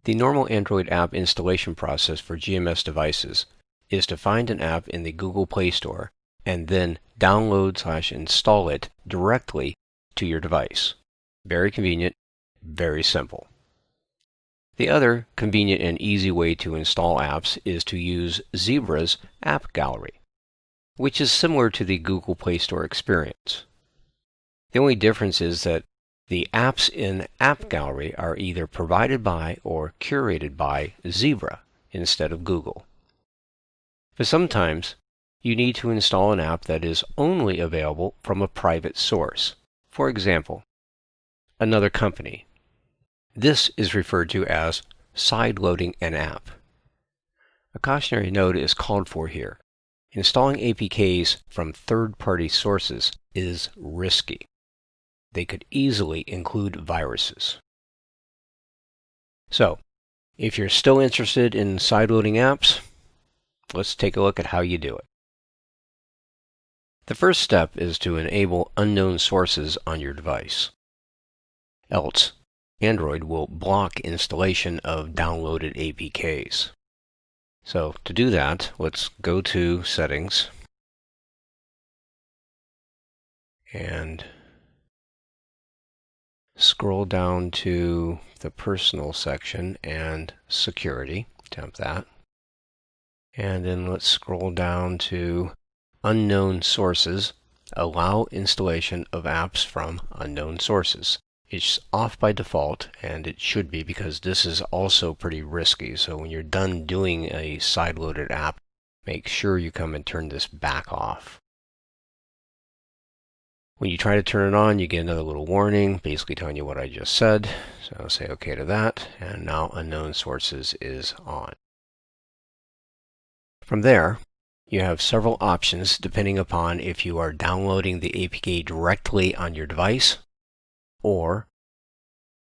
The normal Android app installation process for GMS devices is to find an app in the Google Play Store and then download/install it directly to your device. Very convenient, very simple. The other convenient and easy way to install apps is to use Zebra's App Gallery, which is similar to the Google Play Store experience. The only difference is that the apps in App Gallery are either provided by or curated by Zebra instead of Google. But sometimes you need to install an app that is only available from a private source. For example, another company. This is referred to as sideloading an app. A cautionary note is called for here. Installing APKs from third-party sources is risky. They could easily include viruses. So, if you're still interested in sideloading apps, let's take a look at how you do it. The first step is to enable unknown sources on your device. Else, Android will block installation of downloaded APKs. So, to do that, let's go to Settings and scroll down to the Personal section and Security, tap that. And then let's scroll down to Unknown Sources, allow installation of apps from unknown sources. It's off by default, and it should be because this is also pretty risky. So when you're done doing a sideloaded app, make sure you come and turn this back off. When you try to turn it on, you get another little warning, basically telling you what I just said. So I'll say OK to that, and now Unknown Sources is on. From there, you have several options depending upon if you are downloading the APK directly on your device, or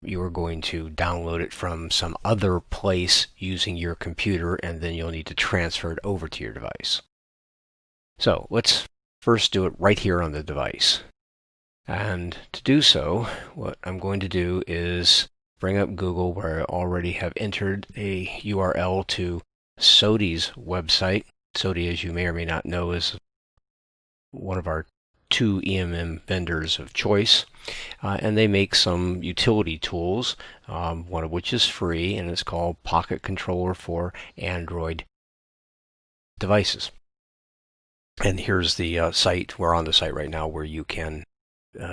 you are going to download it from some other place using your computer, and then you'll need to transfer it over to your device. So let's first do it right here on the device. And to do so, what I'm going to do is bring up Google, where I already have entered a URL to SODI's website. SODI, as you may or may not know, is one of our two EMM vendors of choice, and they make some utility tools, one of which is free, and it's called Pocket Controller for Android devices. And here's the site. We're on the site right now where you can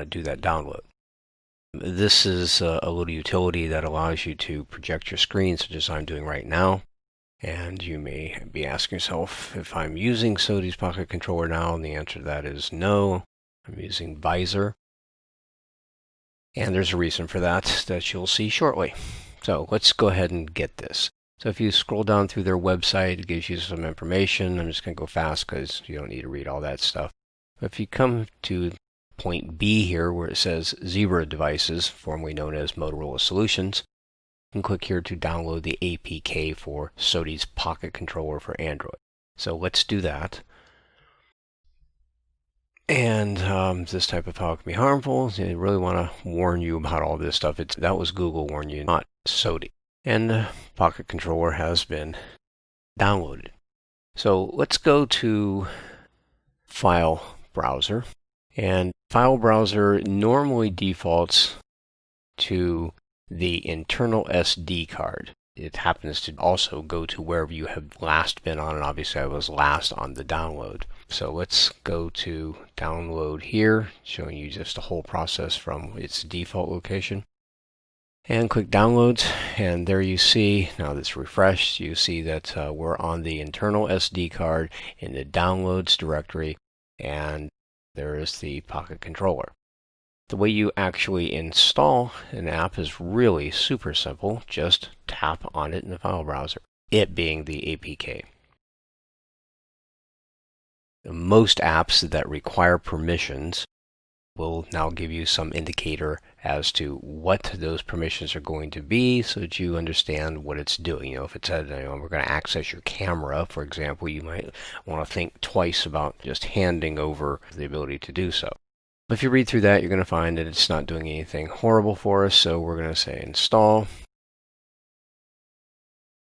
do that download. This is a little utility that allows you to project your screen, such as I'm doing right now. And you may be asking yourself if I'm using SODI's Pocket Controller now, and the answer to that is no. I'm using Visor. And there's a reason for that you'll see shortly. So let's go ahead and get this. So if you scroll down through their website, it gives you some information. I'm just going to go fast because you don't need to read all that stuff. But if you come to point B here, where it says Zebra Devices, formerly known as Motorola Solutions, you can click here to download the APK for SODI's Pocket Controller for Android. So let's do that. And this type of file can be harmful. So I really want to warn you about all this stuff. That was Google warning you, not SODI. And the Pocket Controller has been downloaded. So let's go to File Browser. And File Browser normally defaults to the internal SD card. It happens to also go to wherever you have last been on, and obviously I was last on the download. So let's go to download here, showing you just the whole process from its default location. And click downloads, and there you see, now that's refreshed, you see that we're on the internal SD card in the downloads directory, and there is the Pocket Controller. The way you actually install an app is really super simple. Just tap on it in the file browser, it being the APK. Most apps that require permissions will now give you some indicator as to what those permissions are going to be, so that you understand what it's doing. If it said, we're going to access your camera, for example, you might want to think twice about just handing over the ability to do so. But if you read through that, you're going to find that it's not doing anything horrible for us, so we're going to say install.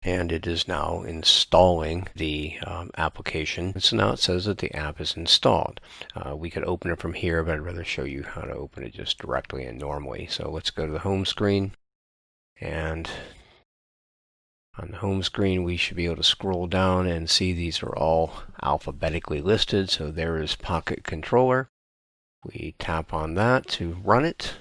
and it is now installing the application. So now it says that the app is installed. We could open it from here, but I'd rather show you how to open it just directly and normally. So let's go to the home screen, and on the home screen we should be able to scroll down and see these are all alphabetically listed. So there is Pocket Controller. We tap on that to run it.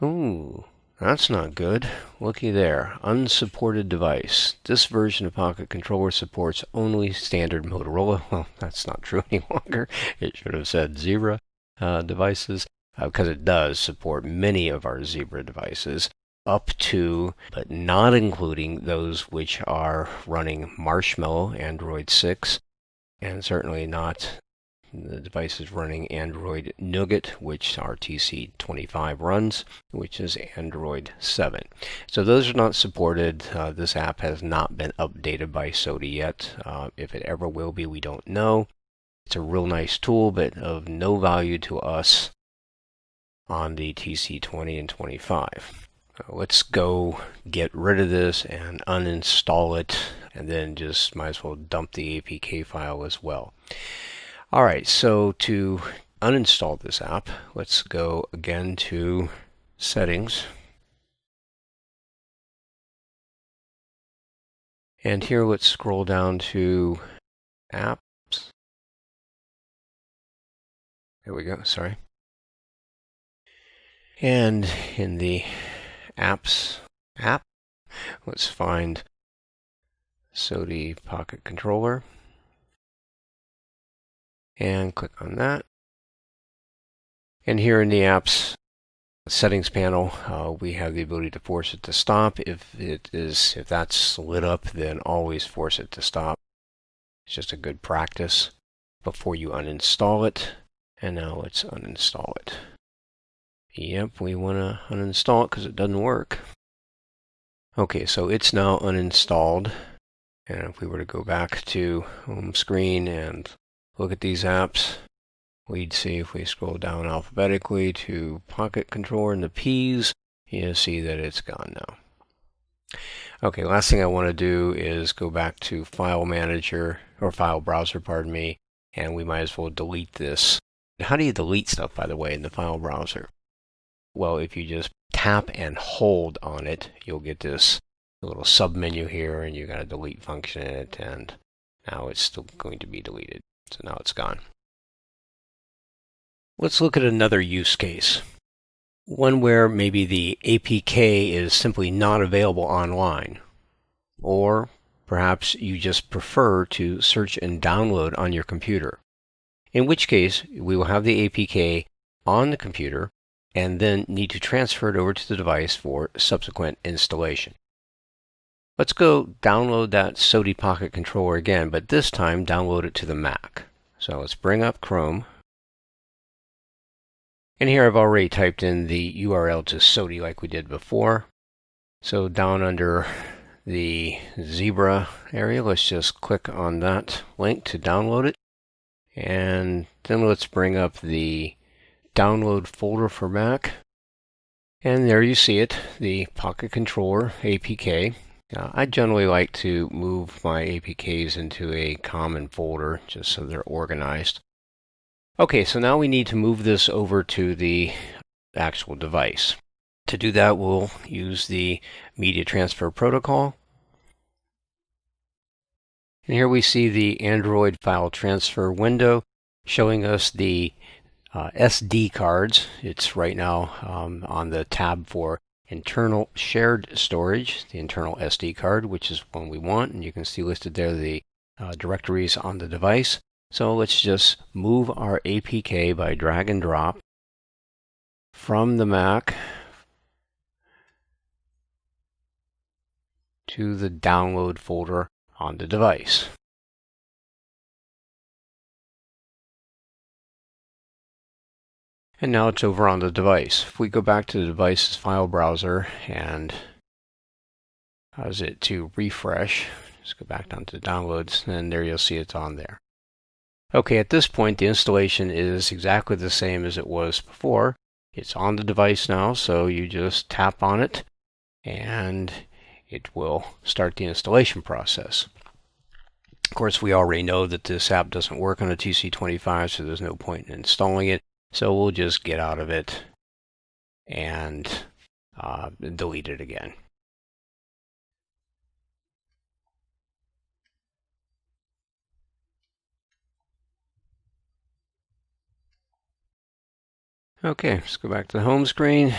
Ooh, that's not good. Looky there, unsupported device. This version of Pocket Controller supports only standard Motorola. Well, that's not true any longer. It should have said Zebra devices, because it does support many of our Zebra devices, up to, but not including, those which are running Marshmallow Android 6, and certainly not the devices running Android Nougat, which our TC25 runs, which is Android 7. So those are not supported. This app has not been updated by SODI yet. If it ever will be, we don't know. It's a real nice tool, but of no value to us on the TC20 and 25. Let's go get rid of this and uninstall it, and then just might as well dump the APK file as well. Alright, so to uninstall this app, let's go again to Settings. And here let's scroll down to Apps. There we go, sorry. And in the Apps app, let's find SODI Pocket Controller. And click on that. And here in the apps settings panel, we have the ability to force it to stop. If that's lit up, then always force it to stop. It's just a good practice before you uninstall it. And now let's uninstall it. Yep, we want to uninstall it because it doesn't work. Okay, so it's now uninstalled. And if we were to go back to home screen and look at these apps, we'd see, if we scroll down alphabetically to Pocket Controller and the P's, you'll see that it's gone now. Okay, last thing I want to do is go back to File Manager, or File Browser, pardon me, and we might as well delete this. How do you delete stuff, by the way, in the File Browser? Well, if you just tap and hold on it, you'll get this little sub-menu here, and you got a delete function in it, and now it's still going to be deleted. So now it's gone. Let's look at another use case. One where maybe the APK is simply not available online. Or perhaps you just prefer to search and download on your computer. In which case, we will have the APK on the computer and then need to transfer it over to the device for subsequent installation. Let's go download that SODI Pocket Controller again, but this time download it to the Mac. So let's bring up Chrome. And here I've already typed in the URL to SODI like we did before. So down under the Zebra area, let's just click on that link to download it. And then let's bring up the download folder for Mac. And there you see it, the Pocket Controller APK. I generally like to move my APKs into a common folder just so they're organized. Okay, so now we need to move this over to the actual device. To do that, we'll use the Media Transfer Protocol. And here we see the Android file transfer window showing us the SD cards. It's right now on the tab for internal shared storage, the internal SD card, which is one we want, and you can see listed there the directories on the device. So let's just move our APK by drag and drop from the Mac to the download folder on the device. And now it's over on the device. If we go back to the device's file browser and cause it to refresh, just go back down to the downloads, and there you'll see it's on there. Okay, at this point the installation is exactly the same as it was before. It's on the device now, so you just tap on it and it will start the installation process. Of course, we already know that this app doesn't work on a TC25, so there's no point in installing it. So we'll just get out of it and delete it again. Okay, let's go back to the home screen.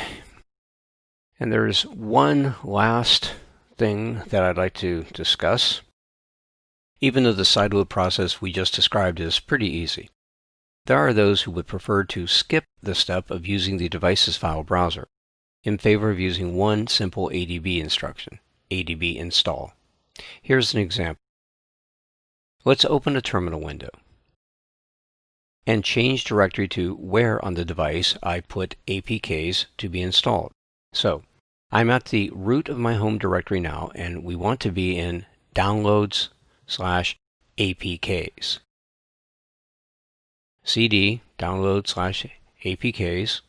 And there's one last thing that I'd like to discuss. Even though the sideload process we just described is pretty easy, there are those who would prefer to skip the step of using the device's file browser in favor of using one simple ADB instruction, ADB install. Here's an example. Let's open a terminal window and change directory to where on the device I put APKs to be installed. So I'm at the root of my home directory now, and we want to be in downloads/APKs. CD download/APKs.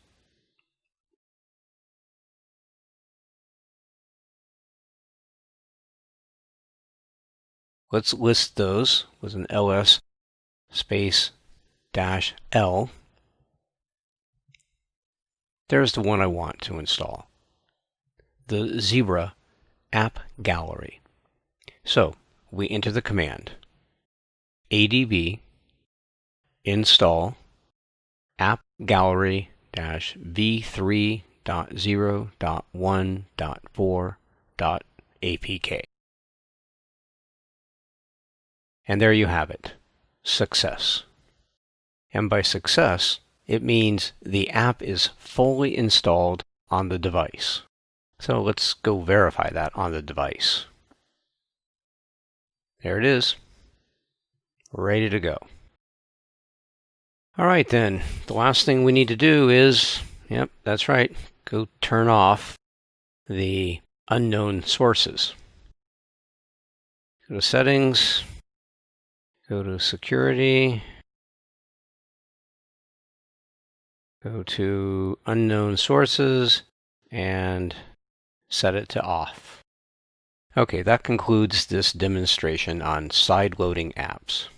Let's list those with an ls space -l. There's the one I want to install, the Zebra app gallery. So we enter the command adb install app gallery v3.0.1.4.apk. And there you have it, success. And by success, it means the app is fully installed on the device. So let's go verify that on the device. There it is, ready to go. All right then, the last thing we need to do is, yep, that's right, go turn off the unknown sources. Go to settings, go to security, go to unknown sources, and set it to off. Okay, that concludes this demonstration on side-loading apps.